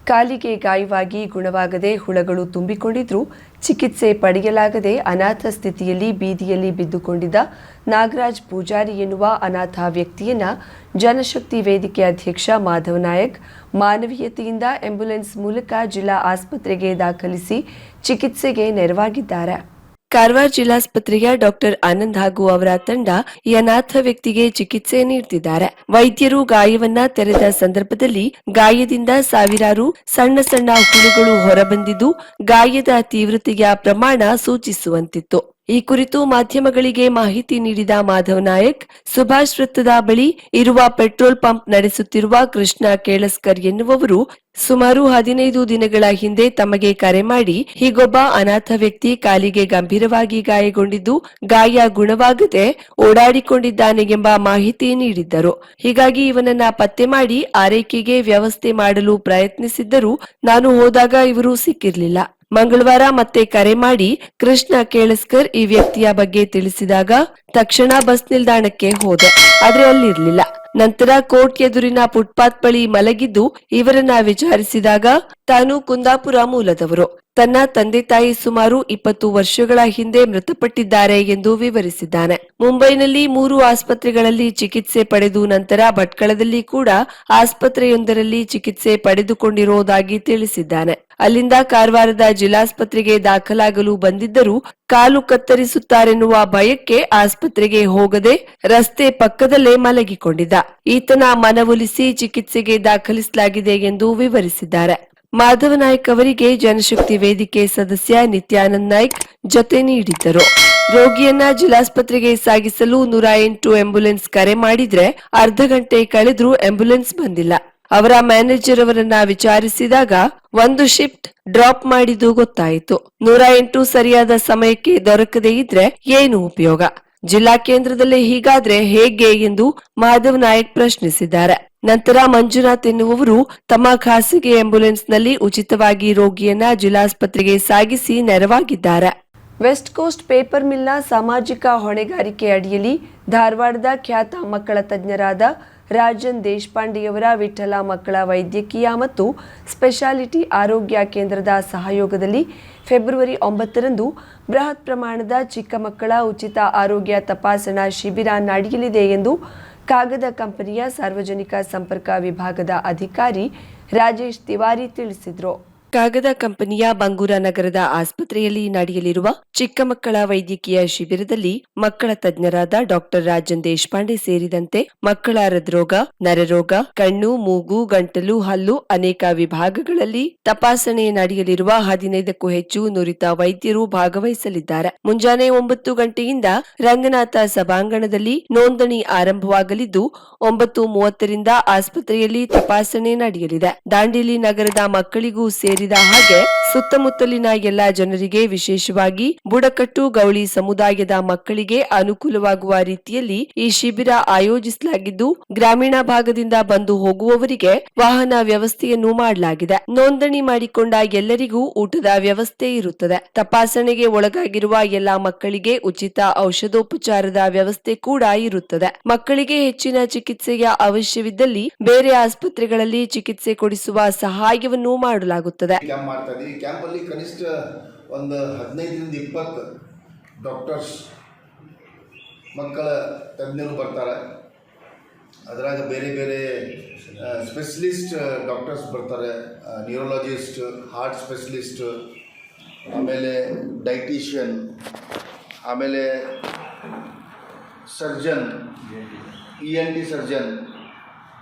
ಕಾಲಿಗೆ ಗಾಯವಾಗಿ ಗುಣವಾಗದೆ ಹುಳಗಳು ತುಂಬಿಕೊಂಡಿದ್ರೂ ಚಿಕಿತ್ಸೆ ಪಡೆಯಲಾಗದೆ ಅನಾಥ ಸ್ಥಿತಿಯಲ್ಲಿ ಬೀದಿಯಲ್ಲಿ ಬಿದ್ದುಕೊಂಡಿದ್ದ ನಾಗರಾಜ್ ಪೂಜಾರಿ ಎನ್ನುವ ಅನಾಥ ವ್ಯಕ್ತಿಯನ್ನ ಜನಶಕ್ತಿ ವೇದಿಕೆ ಅಧ್ಯಕ್ಷ ಮಾಧವ್ ನಾಯಕ್ ಮಾನವೀಯತೆಯಿಂದ ಆಂಬ್ಯುಲೆನ್ಸ್ ಮೂಲಕ ಜಿಲ್ಲಾ ಆಸ್ಪತ್ರೆಗೆ ದಾಖಲಿಸಿ ಚಿಕಿತ್ಸೆಗೆ ನೆರವಾಗಿದ್ದಾರೆ. ಕಾರವಾರ ಜಿಲ್ಲಾಸ್ಪತ್ರೆಯ ಡಾಕ್ಟರ್ ಆನಂದ್ ಹಾಗೂ ಅವರ ತಂಡ ಈ ಅನಾಥ ವ್ಯಕ್ತಿಗೆ ಚಿಕಿತ್ಸೆ ನೀಡುತ್ತಿದ್ದಾರೆ. ವೈದ್ಯರು ಗಾಯವನ್ನ ತೆರೆದ ಸಂದರ್ಭದಲ್ಲಿ ಗಾಯದಿಂದ ಸಾವಿರಾರು ಸಣ್ಣ ಸಣ್ಣ ಹುಳುಗಳು ಹೊರಬಂದಿದ್ದು ಗಾಯದ ತೀವ್ರತೆಯ ಪ್ರಮಾಣ ಸೂಚಿಸುವಂತಿತ್ತು. ಈ ಕುರಿತು ಮಾಧ್ಯಮಗಳಿಗೆ ಮಾಹಿತಿ ನೀಡಿದ ಮಾಧವ್ ನಾಯಕ್, ಸುಭಾಷ್ ವೃತ್ತದ ಬಳಿ ಇರುವ ಪೆಟ್ರೋಲ್ ಪಂಪ್ ನಡೆಸುತ್ತಿರುವ ಕೃಷ್ಣ ಕೇಳಸ್ಕರ್ ಎನ್ನುವವರು ಸುಮಾರು 15 ದಿನಗಳ ಹಿಂದೆ ತಮಗೆ ಕರೆ ಮಾಡಿ ಹೀಗೊಬ್ಬ ಅನಾಥ ವ್ಯಕ್ತಿ ಕಾಲಿಗೆ ಗಂಭೀರವಾಗಿ ಗಾಯಗೊಂಡಿದ್ದು ಗಾಯ ಗುಣವಾಗದೆ ಓಡಾಡಿಕೊಂಡಿದ್ದಾನೆ ಎಂಬ ಮಾಹಿತಿ ನೀಡಿದ್ದರು. ಹೀಗಾಗಿ ಇವನನ್ನ ಪತ್ತೆ ಮಾಡಿ ಆರೈಕೆಗೆ ವ್ಯವಸ್ಥೆ ಮಾಡಲು ಪ್ರಯತ್ನಿಸಿದ್ದರೂ ನಾನು ಹೋದಾಗ ಇವರು ಸಿಕ್ಕಿರಲಿಲ್ಲ. ಮಂಗಳವಾರ ಮತ್ತೆ ಕರೆ ಮಾಡಿ ಕೃಷ್ಣ ಕೇಳಸ್ಕರ್ ಈ ವ್ಯಕ್ತಿಯ ಬಗ್ಗೆ ತಿಳಿಸಿದಾಗ ತಕ್ಷಣ ಬಸ್ ನಿಲ್ದಾಣಕ್ಕೆ ಹೋದೆ, ಆದ್ರೆ ಅಲ್ಲಿರ್ಲಿಲ್ಲ. ನಂತರ ಕೋರ್ಟ್ ಎದುರಿನ ಫುಟ್ಪಾತ್ ಬಳಿ ಮಲಗಿದ್ದು ಇವರನ್ನ ವಿಚಾರಿಸಿದಾಗ ತಾನು ಕುಂದಾಪುರ ಮೂಲದವರು, ತನ್ನ ತಂದೆ ತಾಯಿ ಸುಮಾರು 20 ವರ್ಷಗಳ ಹಿಂದೆ ಮೃತಪಟ್ಟಿದ್ದಾರೆ ಎಂದು ವಿವರಿಸಿದ್ದಾನೆ. ಮುಂಬೈನಲ್ಲಿ 3 ಆಸ್ಪತ್ರೆಗಳಲ್ಲಿ ಚಿಕಿತ್ಸೆ ಪಡೆದು ನಂತರ ಭಟ್ಕಳದಲ್ಲಿ ಕೂಡ ಆಸ್ಪತ್ರೆಯೊಂದರಲ್ಲಿ ಚಿಕಿತ್ಸೆ ಪಡೆದುಕೊಂಡಿರುವುದಾಗಿ ತಿಳಿಸಿದ್ದಾನೆ. ಅಲ್ಲಿಂದ ಕಾರವಾರದ ಜಿಲ್ಲಾಸ್ಪತ್ರೆಗೆ ದಾಖಲಾಗಲು ಬಂದಿದ್ದರೂ ಕಾಲು ಕತ್ತರಿಸುತ್ತಾರೆನ್ನುವ ಭಯಕ್ಕೆ ಆಸ್ಪತ್ರೆಗೆ ಹೋಗದೆ ರಸ್ತೆ ಪಕ್ಕದಲ್ಲೇ ಮಲಗಿಕೊಂಡಿದ್ದ. ಈತನ ಮನವೊಲಿಸಿ ಚಿಕಿತ್ಸೆಗೆ ದಾಖಲಿಸಲಾಗಿದೆ ಎಂದು ವಿವರಿಸಿದ್ದಾರೆ. ಮಾಧವ ನಾಯ್ಕ್ ಅವರಿಗೆ ಜನಶಕ್ತಿ ವೇದಿಕೆ ಸದಸ್ಯ ನಿತ್ಯಾನಂದ್ ನಾಯ್ಕ್ ಜೊತೆ ನೀಡಿದ್ದರು. ರೋಗಿಯನ್ನ ಜಿಲ್ಲಾಸ್ಪತ್ರೆಗೆ ಸಾಗಿಸಲು 108 ಆಂಬ್ಯುಲೆನ್ಸ್ ಕರೆ ಮಾಡಿದ್ರೆ ಅರ್ಧ ಗಂಟೆ ಕಳೆದ್ರೂ ಆಂಬ್ಯುಲೆನ್ಸ್ ಬಂದಿಲ್ಲ. ಅವರ ಮ್ಯಾನೇಜರ್ ಅವರನ್ನ ವಿಚಾರಿಸಿದಾಗ ಒಂದು ಶಿಫ್ಟ್ ಡ್ರಾಪ್ ಮಾಡಿದ್ದು ಗೊತ್ತಾಯಿತು. 108 ಸರಿಯಾದ ಸಮಯಕ್ಕೆ ದೊರಕದೇ ಇದ್ರೆ ಏನು ಉಪಯೋಗ? ಜಿಲ್ಲಾ ಕೇಂದ್ರದಲ್ಲೇ ಹೀಗಾದ್ರೆ ಹೇಗೆ ಎಂದು ಮಾಧವ್ ನಾಯಕ್ ಪ್ರಶ್ನಿಸಿದ್ದಾರೆ. ನಂತರ ಮಂಜುನಾಥ್ ಎನ್ನುವವರು ತಮ್ಮ ಖಾಸಗಿ ಆಂಬ್ಯುಲೆನ್ಸ್ನಲ್ಲಿ ಉಚಿತವಾಗಿ ರೋಗಿಯನ್ನ ಜಿಲ್ಲಾಸ್ಪತ್ರೆಗೆ ಸಾಗಿಸಿ ನೆರವಾಗಿದ್ದಾರೆ. ವೆಸ್ಟ್ ಕೋಸ್ಟ್ ಪೇಪರ್ ಮಿಲ್ನ ಸಾಮಾಜಿಕ ಹೊಣೆಗಾರಿಕೆ ಅಡಿಯಲ್ಲಿ ಧಾರವಾಡದ ಖ್ಯಾತ ಮಕ್ಕಳ ತಜ್ಞರಾದ ರಾಜನ್ ದೇಶಪಾಂಡೆಯವರ ವಿಠಲ ಮಕ್ಕಳ ವೈದ್ಯಕೀಯ ಮತ್ತು ಸ್ಪೆಷಾಲಿಟಿ ಆರೋಗ್ಯ ಕೇಂದ್ರದ ಸಹಯೋಗದಲ್ಲಿ ಫೆಬ್ರವರಿ 9ರಂದು ಬೃಹತ್ ಪ್ರಮಾಣದ ಚಿಕ್ಕ ಮಕ್ಕಳ ಉಚಿತ ಆರೋಗ್ಯ ತಪಾಸಣಾ ಶಿಬಿರ ನಡೆಯಲಿದೆ ಎಂದು ಕಾಗದ ಕಂಪನಿಯ ಸಾರ್ವಜನಿಕ ಸಂಪರ್ಕ ವಿಭಾಗದ ಅಧಿಕಾರಿ ರಾಜೇಶ್ ತಿವಾರಿ ತಿಳಿಸಿದರು. ಕಾಗದ ಕಂಪನಿಯ ಬಂಗೂರ ನಗರದ ಆಸ್ಪತ್ರೆಯಲ್ಲಿ ನಡೆಯಲಿರುವ ಚಿಕ್ಕ ಮಕ್ಕಳ ವೈದ್ಯಕೀಯ ಶಿಬಿರದಲ್ಲಿ ಮಕ್ಕಳ ತಜ್ಞರಾದ ಡಾಕ್ಟರ್ ರಾಜನ್ ದೇಶಪಾಂಡೆ ಸೇರಿದಂತೆ ಮಕ್ಕಳ ಹೃದ್ರೋಗ, ನರರೋಗ, ಕಣ್ಣು, ಮೂಗು, ಗಂಟಲು, ಹಲ್ಲು ಅನೇಕ ವಿಭಾಗಗಳಲ್ಲಿ ತಪಾಸಣೆ ನಡೆಯಲಿರುವ 15ಕ್ಕೂ ಹೆಚ್ಚು ನುರಿತ ವೈದ್ಯರು ಭಾಗವಹಿಸಲಿದ್ದಾರೆ. ಮುಂಜಾನೆ 9 ಗಂಟೆಯಿಂದ ರಂಗನಾಥ ಸಭಾಂಗಣದಲ್ಲಿ ನೋಂದಣಿ ಆರಂಭವಾಗಲಿದ್ದು 9:30ರಿಂದ ಆಸ್ಪತ್ರೆಯಲ್ಲಿ ತಪಾಸಣೆ ನಡೆಯಲಿದೆ. ದಾಂಡೇಲಿ ನಗರದ ಮಕ್ಕಳಿಗೂ ಸೇರಿದ ಹಾಗೆ ಸುತ್ತಮುತ್ತಲಿನ ಎಲ್ಲಾ ಜನರಿಗೆ, ವಿಶೇಷವಾಗಿ ಬುಡಕಟ್ಟು ಗೌಳಿ ಸಮುದಾಯದ ಮಕ್ಕಳಿಗೆ ಅನುಕೂಲವಾಗುವ ರೀತಿಯಲ್ಲಿ ಈ ಶಿಬಿರ ಆಯೋಜಿಸಲಾಗಿದ್ದು ಗ್ರಾಮೀಣ ಭಾಗದಿಂದ ಬಂದು ಹೋಗುವವರಿಗೆ ವಾಹನ ವ್ಯವಸ್ಥೆಯನ್ನು ಮಾಡಲಾಗಿದೆ. ನೋಂದಣಿ ಮಾಡಿಕೊಂಡ ಎಲ್ಲರಿಗೂ ಊಟದ ವ್ಯವಸ್ಥೆ ಇರುತ್ತದೆ. ತಪಾಸಣೆಗೆ ಒಳಗಾಗಿರುವ ಎಲ್ಲಾ ಮಕ್ಕಳಿಗೆ ಉಚಿತ ಔಷಧೋಪಚಾರದ ವ್ಯವಸ್ಥೆ ಕೂಡ ಇರುತ್ತದೆ. ಮಕ್ಕಳಿಗೆ ಹೆಚ್ಚಿನ ಚಿಕಿತ್ಸೆಯ ಅವಶ್ಯವಿದ್ದಲ್ಲಿ ಬೇರೆ ಆಸ್ಪತ್ರೆಗಳಲ್ಲಿ ಚಿಕಿತ್ಸೆ ಕೊಡಿಸುವ ಸಹಾಯವನ್ನು ಮಾಡಲಾಗುತ್ತದೆ. ಕ್ಯಾಂಪ್ ಅಲ್ಲಿ ಕನಿಷ್ಠ ಒಂದು 15ರಿಂದ 20 ಡಾಕ್ಟರ್ಸ್ ಮಕ್ಕಳ ತಜ್ಞರು ಬರ್ತಾರೆ. ಅದರಾಗ ಬೇರೆ ಬೇರೆ ಸ್ಪೆಷಲಿಸ್ಟ್ ಡಾಕ್ಟರ್ಸ್ ಬರ್ತಾರೆ. ನ್ಯೂರೋಲಜಿಸ್ಟ್, ಹಾರ್ಟ್ ಸ್ಪೆಷಲಿಸ್ಟ್, ಆಮೇಲೆ ಡೈಟಿಷಿಯನ್, ಆಮೇಲೆ ಸರ್ಜನ್, ENT ಸರ್ಜನ್,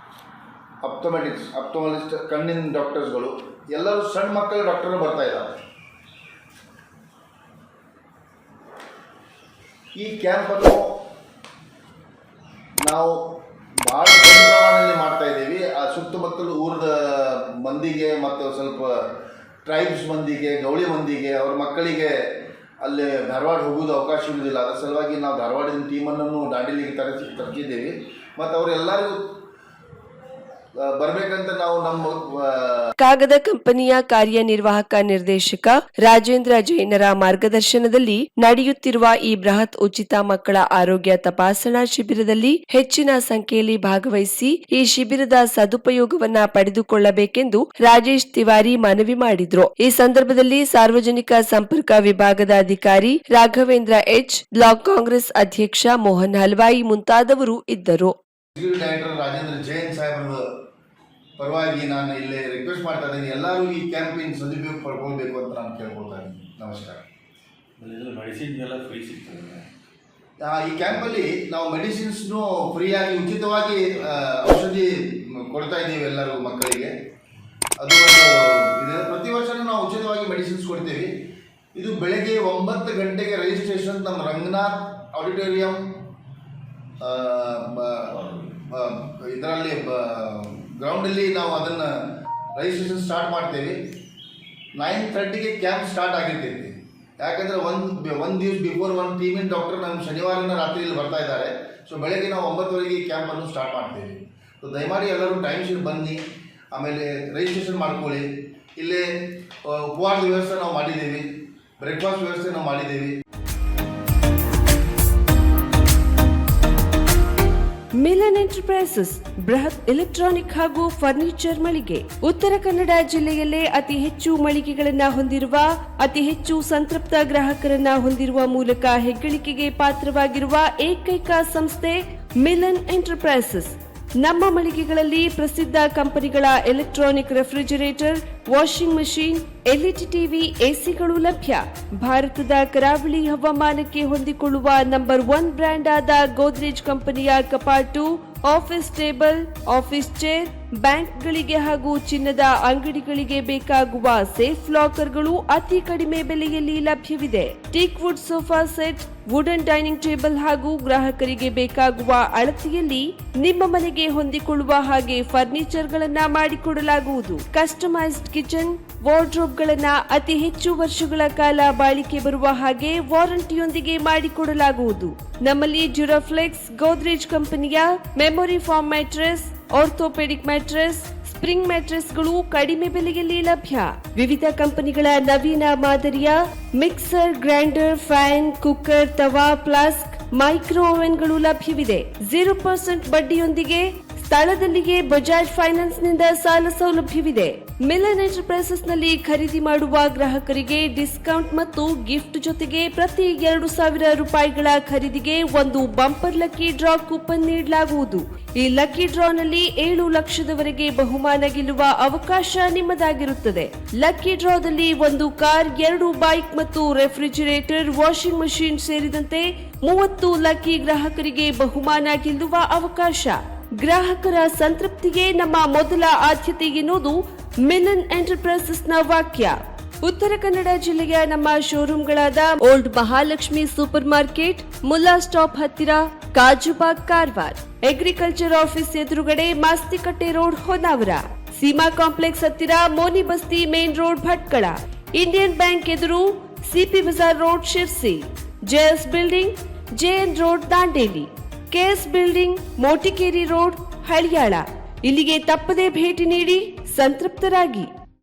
ಅಪ್ಟೋಮಲಿಸ್ಟ್, ಕಣ್ಣಿನ ಡಾಕ್ಟರ್ಸ್ಗಳು ಎಲ್ಲರೂ ಸಣ್ಣ ಮಕ್ಕಳ ಡಾಕ್ಟರ್ ಬರ್ತಾ ಇದ್ದಾರೆ. ಈ ಕ್ಯಾಂಪನ್ನು ನಾವು ಭಾಳ ದೊಡ್ಡ ಪ್ರಮಾಣದಲ್ಲಿ ಮಾಡ್ತಾ ಇದ್ದೀವಿ. ಆ ಸುತ್ತಮುತ್ತಲು ಊರದ ಮಂದಿಗೆ ಮತ್ತು ಸ್ವಲ್ಪ ಟ್ರೈಬ್ಸ್ ಮಂದಿಗೆ, ಗೌಳಿ ಮಂದಿಗೆ, ಅವ್ರ ಮಕ್ಕಳಿಗೆ ಅಲ್ಲಿ ಧಾರವಾಡ ಹೋಗೋದು ಅವಕಾಶ ಇರುವುದಿಲ್ಲ. ಅದರ ಸಲುವಾಗಿ ನಾವು ಧಾರವಾಡದ ಟೀಮನ್ನು ದಾಂಡೇಲಿಗೆ ತರಿಸಿದ್ದೀವಿ. ಮತ್ತು ಅವರೆಲ್ಲರಿಗೂ ಬರ್ಬೇಕಂತ ನಾವು ನಮ್ಮ ಕಾಗದ ಕಂಪನಿಯ ಕಾರ್ಯನಿರ್ವಾಹಕ ನಿರ್ದೇಶಕ ರಾಜೇಂದ್ರ ಜೈನರ ಮಾರ್ಗದರ್ಶನದಲ್ಲಿ ನಡೆಯುತ್ತಿರುವ ಈ ಬೃಹತ್ ಉಚಿತ ಮಕ್ಕಳ ಆರೋಗ್ಯ ತಪಾಸಣಾ ಶಿಬಿರದಲ್ಲಿ ಹೆಚ್ಚಿನ ಸಂಖ್ಯೆಯಲ್ಲಿ ಭಾಗವಹಿಸಿ ಈ ಶಿಬಿರದ ಸದುಪಯೋಗವನ್ನ ಪಡೆದುಕೊಳ್ಳಬೇಕೆಂದು ರಾಜೇಶ್ ತಿವಾರಿ ಮನವಿ ಮಾಡಿದ್ರು. ಈ ಸಂದರ್ಭದಲ್ಲಿ ಸಾರ್ವಜನಿಕ ಸಂಪರ್ಕ ವಿಭಾಗದ ಅಧಿಕಾರಿ ರಾಘವೇಂದ್ರ ಎಚ್, ಬ್ಲಾಕ್ ಕಾಂಗ್ರೆಸ್ ಅಧ್ಯಕ್ಷ ಮೋಹನ್ ಹಲ್ವಾಯಿ ಮುಂತಾದವರು ಇದ್ದರು. ಡೈರೆಕ್ಟರ್ ರಾಜೇಂದ್ರ ಜೈನ್ ಸಾಹೇಬರ ಪರವಾಗಿ ನಾನು ಇಲ್ಲಿ ರಿಕ್ವೆಸ್ಟ್ ಮಾಡ್ತಾ ಇದ್ದೀನಿ, ಎಲ್ಲರೂ ಈ ಕ್ಯಾಂಪಿನ ಸದುಪಯೋಗ ಪಡ್ಕೊಳ್ಬೇಕು ಅಂತ ನಾನು ಕೇಳ್ಕೊಳ್ತಾ ಇದ್ದೀನಿ. ನಮಸ್ಕಾರ. ಮೆಡಿಸಿನ್ ಎಲ್ಲ ಫ್ರೀ ಸಿಗ್ತದೆ. ಈ ಕ್ಯಾಂಪಲ್ಲಿ ನಾವು ಮೆಡಿಸಿನ್ಸ್ನು ಫ್ರೀಯಾಗಿ ಉಚಿತವಾಗಿ ಔಷಧಿ ಕೊಡ್ತಾ ಇದ್ದೀವಿ ಎಲ್ಲರೂ ಮಕ್ಕಳಿಗೆ. ಅದು ಒಂದು ಪ್ರತಿ ವರ್ಷನೂ ನಾವು ಉಚಿತವಾಗಿ ಮೆಡಿಸಿನ್ಸ್ ಕೊಡ್ತೀವಿ. ಇದು ಬೆಳಗ್ಗೆ 9 ಗಂಟೆಗೆ ರಿಜಿಸ್ಟ್ರೇಷನ್ ನಮ್ಮ ರಂಗನಾಥ್ ಆಡಿಟೋರಿಯಂ ಇದರಲ್ಲಿ ಗ್ರೌಂಡಲ್ಲಿ ನಾವು ಅದನ್ನು ರಿಜಿಸ್ಟ್ರೇಷನ್ ಸ್ಟಾರ್ಟ್ ಮಾಡ್ತೇವೆ. 9:30ಗೆ ಕ್ಯಾಂಪ್ ಸ್ಟಾರ್ಟ್ ಆಗಿರ್ತೈತಿ. ಯಾಕಂದರೆ ಒಂದು ದಿವಸ ಬಿಫೋರ್ ಒಂದು ಟೀಮಿನ ಡಾಕ್ಟರ್ ನಮ್ಮ ಶನಿವಾರನ ರಾತ್ರಿಯಲ್ಲಿ ಬರ್ತಾ ಇದ್ದಾರೆ. ಸೊ ಬೆಳಗ್ಗೆ ನಾವು 9:00ವರೆಗೆ ಕ್ಯಾಂಪನ್ನು ಸ್ಟಾರ್ಟ್ ಮಾಡ್ತೇವೆ. ಸೊ ದಯಮಾಡಿ ಎಲ್ಲರೂ ಟೈಮ್ ಶೀಟ್ ಬನ್ನಿ, ಆಮೇಲೆ ರಿಜಿಸ್ಟ್ರೇಷನ್ ಮಾಡ್ಕೊಳ್ಳಿ. ಇಲ್ಲೇ ಉಪವಾಸ ವ್ಯವಸ್ಥೆ ನಾವು ಮಾಡಿದ್ದೀವಿ, ಬ್ರೇಕ್ಫಾಸ್ಟ್ ವ್ಯವಸ್ಥೆ ನಾವು ಮಾಡಿದ್ದೀವಿ. ಮಿಲನ್ ಎಂಟರ್ಪ್ರೈಸಸ್ ಬೃಹತ್ ಎಲೆಕ್ಟ್ರಾನಿಕ್ ಹಾಗೂ ಫರ್ನಿಚರ್ ಮಳಿಗೆ. ಉತ್ತರ ಕನ್ನಡ ಜಿಲ್ಲೆಯಲ್ಲೇ ಅತಿ ಹೆಚ್ಚು ಮಳಿಗೆಗಳನ್ನ ಹೊಂದಿರುವ, ಅತಿ ಹೆಚ್ಚು ಸಂತೃಪ್ತ ಗ್ರಾಹಕರನ್ನ ಹೊಂದಿರುವ ಮೂಲಕ ಹೆಗ್ಗಳಿಕೆಗೆ ಪಾತ್ರವಾಗಿರುವ ಏಕೈಕ ಸಂಸ್ಥೆ ಮಿಲನ್ ಎಂಟರ್ಪ್ರೈಸಸ್. ನಮ್ಮ ಮಳಿಗೆಗಳಲ್ಲಿ ಪ್ರಸಿದ್ಧ ಕಂಪನಿಗಳ electronic refrigerator, washing machine, LED TV, ಎಸಿಗಳು ಲಭ್ಯ. ಭಾರತದ ಕರಾವಳಿ ಹವಾಮಾನಕ್ಕೆ ಹೊಂದಿಕೊಳ್ಳುವ ನಂಬರ್ 1 ಬ್ರ್ಯಾಂಡ್ ಆದ ಗೋದ್ರೇಜ್ ಕಂಪನಿಯ ಕಪಾಟು, ಆಫೀಸ್ ಟೇಬಲ್, ಆಫೀಸ್ ಚೇರ್, ಬ್ಯಾಂಕ್ಗಳಿಗೆ ಹಾಗೂ ಚಿನ್ನದ ಅಂಗಡಿಗಳಿಗೆ ಬೇಕಾಗುವ ಸೇಫ್ ಲಾಕರ್ಗಳು ಅತಿ ಕಡಿಮೆ ಬೆಲೆಯಲ್ಲಿ ಲಭ್ಯವಿದೆ. Teak wood sofa set, wooden dining table ಹಾಗೂ ಗ್ರಾಹಕರಿಗೆ ಬೇಕಾಗುವ ಅಳತೆಯಲ್ಲಿ ನಿಮ್ಮ ಮನೆಗೆ ಹೊಂದಿಕೊಳ್ಳುವ ಹಾಗೆ ಫರ್ನಿಚರ್ಗಳನ್ನ ಮಾಡಿಕೊಡಲಾಗುವುದು. ಕಸ್ಟಮೈಸ್ಡ್ ಕಿಚನ್, ವಾರ್ಡ್ರೋಬ್ಗಳನ್ನ ಅತಿ ಹೆಚ್ಚು ವರ್ಷಗಳ ಕಾಲ ಬಾಳಿಕೆ ಬರುವ ಹಾಗೆ ವಾರಂಟಿಯೊಂದಿಗೆ ಮಾಡಿಕೊಡಲಾಗುವುದು. ನಮ್ಮಲ್ಲಿ ಡ್ಯೂರಾಫ್ಲೆಕ್ಸ್, ಗೋದ್ರೇಜ್ ಕಂಪನಿಯ memory foam mattress, orthopaedic mattress, spring ಮ್ಯಾಟ್ರೆಸ್ಗಳು ಕಡಿಮೆ ಬೆಲೆಯಲ್ಲಿ ಲಭ್ಯ. ವಿವಿಧ ಕಂಪನಿಗಳ ನವೀನ ಮಾದರಿಯ ಮಿಕ್ಸರ್, ಗ್ರೈಂಡರ್, ಫ್ಯಾನ್, ಕುಕ್ಕರ್, ತವಾ, ಫ್ಲಾಸ್ಕ್, ಮೈಕ್ರೋ ಓವೆನ್ಗಳು ಲಭ್ಯವಿದೆ. 0% ಬಡ್ಡಿಯೊಂದಿಗೆ ಸ್ಥಳದಲ್ಲಿಯೇ ಬಜಾಜ್ ಫೈನಾನ್ಸ್ ನಿಂದ ಸಾಲ ಸೌಲಭ್ಯವಿದೆ. ಮಿಲನ್ ಎಂಟರ್ಪ್ರೈಸಸ್ ನಲ್ಲಿ ಖರೀದಿ ಮಾಡುವ ಗ್ರಾಹಕರಿಗೆ ಡಿಸ್ಕೌಂಟ್ ಮತ್ತು ಗಿಫ್ಟ್ ಜೊತೆಗೆ ಪ್ರತಿ 2,000 ರೂಪಾಯಿಗಳ ಖರೀದಿಗೆ ಒಂದು ಬಂಪರ್ ಲಕ್ಕಿ ಡ್ರಾ ಕೂಪನ್ ನೀಡಲಾಗುವುದು. ಈ ಲಕ್ಕಿ ಡ್ರಾ ನಲ್ಲಿ 7 ಲಕ್ಷದವರೆಗೆ ಬಹುಮಾನ ಗೆಲ್ಲುವ ಅವಕಾಶ ನಿಮ್ಮದಾಗಿರುತ್ತದೆ. ಲಕ್ಕಿ ಡ್ರಾದಲ್ಲಿ 1 ಕಾರ್, 2 ಬೈಕ್ ಮತ್ತು ರೆಫ್ರಿಜರೇಟರ್, ವಾಷಿಂಗ್ ಮಷೀನ್ ಸೇರಿದಂತೆ 30 ಲಕ್ಕಿ ಗ್ರಾಹಕರಿಗೆ ಬಹುಮಾನ ಗೆಲ್ಲುವ ಅವಕಾಶ. ಗ್ರಾಹಕರ ಸಂತೃಪ್ತಿಗೆ ನಮ್ಮ ಮೊದಲ ಆದ್ಯತೆ ಎನ್ನುವುದು ಮಿಲನ್ ಎಂಟರ್ಪ್ರೈಸಸ್ನ ವಾಕ್ಯ. ಉತ್ತರ ಕನ್ನಡ ಜಿಲ್ಲೆಯ ನಮ್ಮ ಶೋರೂಮ್ಗಳಾದ old Mahalakshmi supermarket, Mulla stop ಹತ್ತಿರ, ಕಾಜುಬಾಗ್, ಕಾರವಾರ, ಅಗ್ರಿಕಲ್ಚರ್ ಆಫೀಸ್ ಎದುರುಗಡೆ, ಮಾಸ್ತಿಕಟ್ಟೆ ರೋಡ್, ಹೊನ್ನಾವರ, ಸೀಮಾ ಕಾಂಪ್ಲೆಕ್ಸ್ ಹತ್ತಿರ, Moni Basti main road, Bhatkal, Indian bank ಎದುರು, CP Bazar road, Sirsi, JS building, JN road, Dandeli, KS building, Motikeri road, Haliyal. ಇಲ್ಲಿಗೆ ತಪ್ಪದೇ ಭೇಟಿ ನೀಡಿ ಸಂತೃಪ್ತರಾಗಿ.